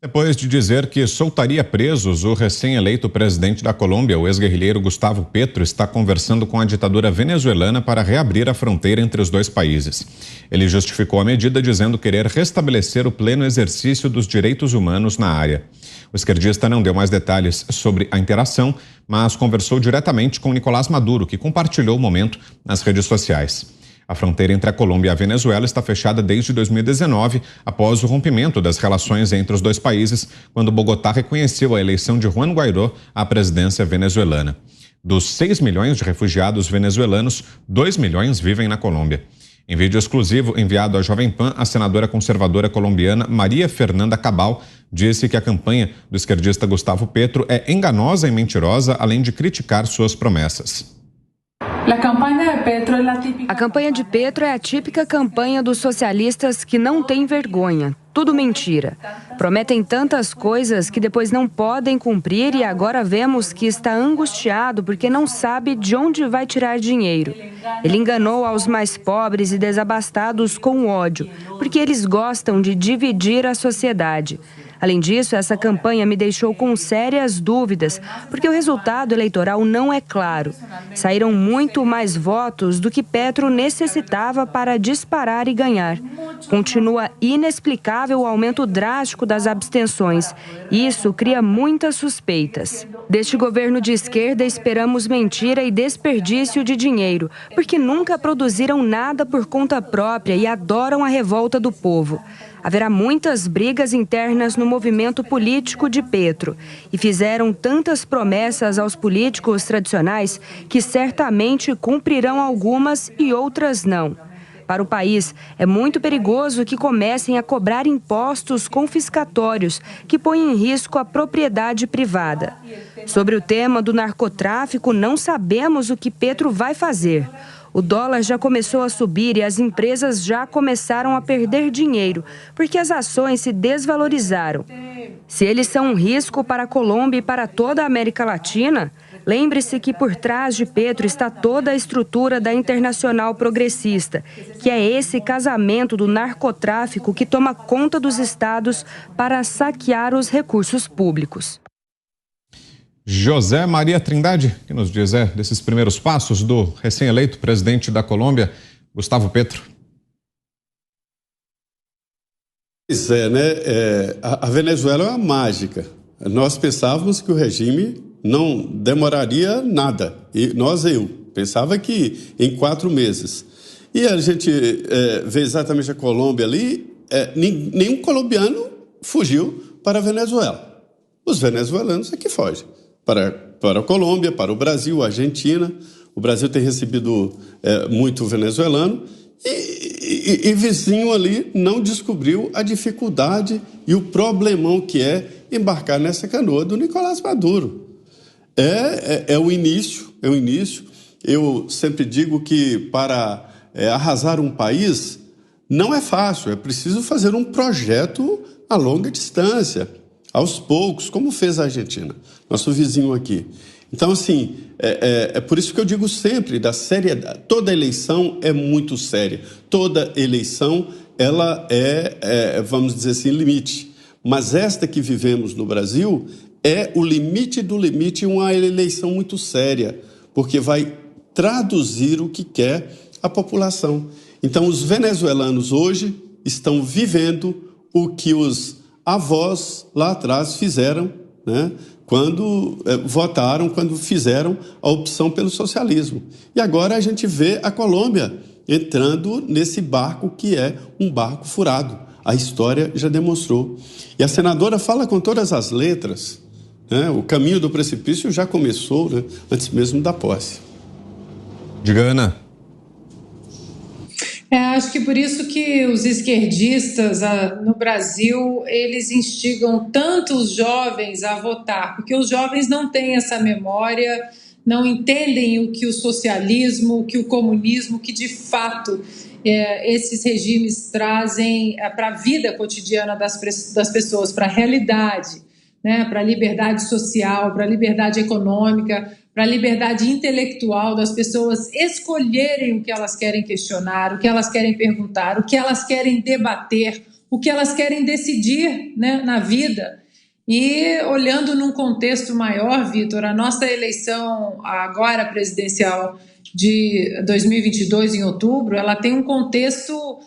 Depois de dizer que soltaria presos, o recém-eleito presidente da Colômbia, o ex-guerrilheiro Gustavo Petro, está conversando com a ditadura venezuelana para reabrir a fronteira entre os dois países. Ele justificou a medida dizendo querer restabelecer o pleno exercício dos direitos humanos na área. O esquerdista não deu mais detalhes sobre a interação, mas conversou diretamente com Nicolás Maduro, que compartilhou o momento nas redes sociais. A fronteira entre a Colômbia e a Venezuela está fechada desde 2019, após o rompimento das relações entre os dois países, quando Bogotá reconheceu a eleição de Juan Guaidó à presidência venezuelana. Dos 6 milhões de refugiados venezuelanos, 2 milhões vivem na Colômbia. Em vídeo exclusivo enviado à Jovem Pan, a senadora conservadora colombiana Maria Fernanda Cabal disse que a campanha do esquerdista Gustavo Petro é enganosa e mentirosa, além de criticar suas promessas. A campanha de Petro é a típica campanha dos socialistas que não têm vergonha. Tudo mentira. Prometem tantas coisas que depois não podem cumprir e agora vemos que está angustiado porque não sabe de onde vai tirar dinheiro. Ele enganou aos mais pobres e desabastados com ódio, porque eles gostam de dividir a sociedade. Além disso, essa campanha me deixou com sérias dúvidas, porque o resultado eleitoral não é claro. Saíram muito mais votos do que Petro necessitava para disparar e ganhar. Continua inexplicável o aumento drástico das abstenções. Isso cria muitas suspeitas. Deste governo de esquerda, esperamos mentira e desperdício de dinheiro, porque nunca produziram nada por conta própria e adoram a revolta do povo. Haverá muitas brigas internas no movimento político de Petro e fizeram tantas promessas aos políticos tradicionais que certamente cumprirão algumas e outras não. Para o país, é muito perigoso que comecem a cobrar impostos confiscatórios que põem em risco a propriedade privada. Sobre o tema do narcotráfico, não sabemos o que Petro vai fazer. O dólar já começou a subir e as empresas já começaram a perder dinheiro, porque as ações se desvalorizaram. Se eles são um risco para a Colômbia e para toda a América Latina, lembre-se que por trás de Petro está toda a estrutura da Internacional Progressista, que é esse casamento do narcotráfico que toma conta dos estados para saquear os recursos públicos. José Maria Trindade, que nos diz desses primeiros passos do recém-eleito presidente da Colômbia, Gustavo Petro. Pois é, né? A Venezuela é uma mágica. Nós pensávamos que o regime não demoraria nada. Eu pensava que em 4 meses. E a gente vê exatamente a Colômbia ali, nenhum colombiano fugiu para a Venezuela. Os venezuelanos é que fogem para a Colômbia, para o Brasil, a Argentina. O Brasil tem recebido muito venezuelano e vizinho ali não descobriu a dificuldade e o problemão que é embarcar nessa canoa do Nicolás Maduro. É o início. Eu sempre digo que para arrasar um país não é fácil, é preciso fazer um projeto a longa distância, aos poucos, como fez a Argentina, nosso vizinho aqui. Então, assim, é por isso que eu digo sempre da seriedade. Toda eleição é muito séria. Toda eleição, ela vamos dizer assim, limite. Mas esta que vivemos no Brasil é o limite do limite, uma eleição muito séria, porque vai traduzir o que quer a população. Então, os venezuelanos hoje estão vivendo o que os avós lá atrás fizeram, né? Quando votaram, quando fizeram a opção pelo socialismo. E agora a gente vê a Colômbia entrando nesse barco que é um barco furado. A história já demonstrou. E a senadora fala com todas as letras, né? O caminho do precipício já começou, né? Antes mesmo da posse. Diga, Ana. Acho que por isso que os esquerdistas no Brasil, eles instigam tanto os jovens a votar, porque os jovens não têm essa memória, não entendem o que o socialismo, o que o comunismo, que de fato esses regimes trazem para a vida cotidiana das pessoas, para a realidade, né? Para a liberdade social, para a liberdade econômica, para a liberdade intelectual das pessoas escolherem o que elas querem questionar, o que elas querem perguntar, o que elas querem debater, o que elas querem decidir, né, na vida. E olhando num contexto maior, Vitor, a nossa eleição agora presidencial de 2022, em outubro, ela tem um contexto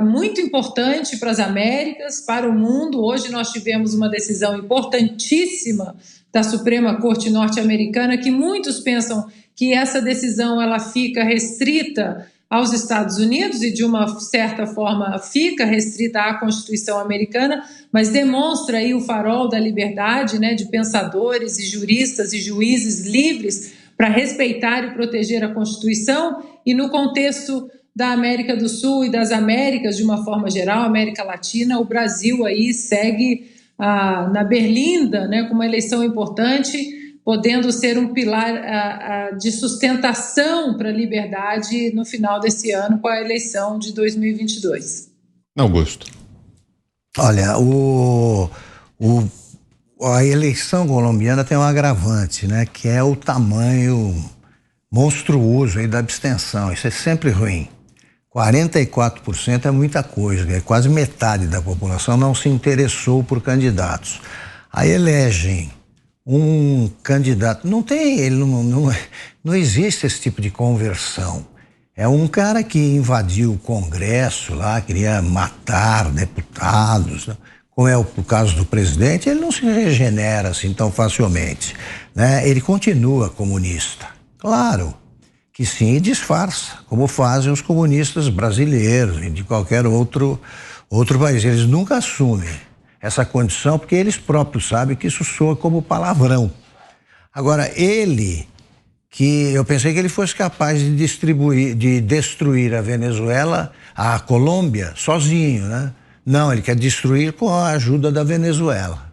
muito importante para as Américas, para o mundo. Hoje nós tivemos uma decisão importantíssima da Suprema Corte norte-americana, que muitos pensam que essa decisão ela fica restrita aos Estados Unidos e, de uma certa forma, fica restrita à Constituição americana, mas demonstra aí o farol da liberdade, né, de pensadores e juristas e juízes livres para respeitar e proteger a Constituição. E no contexto da América do Sul e das Américas, de uma forma geral, América Latina, o Brasil aí segue na berlinda, né, com uma eleição importante, podendo ser um pilar de sustentação para a liberdade no final desse ano, com a eleição de 2022. Augusto. Olha, a eleição colombiana tem um agravante, né, que é o tamanho monstruoso aí da abstenção. Isso é sempre ruim. 44% é muita coisa, é quase metade da população não se interessou por candidatos. Aí elegem um candidato, não existe esse tipo de conversão. É um cara que invadiu o Congresso lá, queria matar deputados, né? Como é o caso do presidente, ele não se regenera assim tão facilmente, né? Ele continua comunista, claro que sim, e disfarça, como fazem os comunistas brasileiros e de qualquer outro país. Eles nunca assumem essa condição, porque eles próprios sabem que isso soa como palavrão. Agora, eu pensei que ele fosse capaz de destruir a Venezuela, a Colômbia, sozinho, né? Não, ele quer destruir com a ajuda da Venezuela.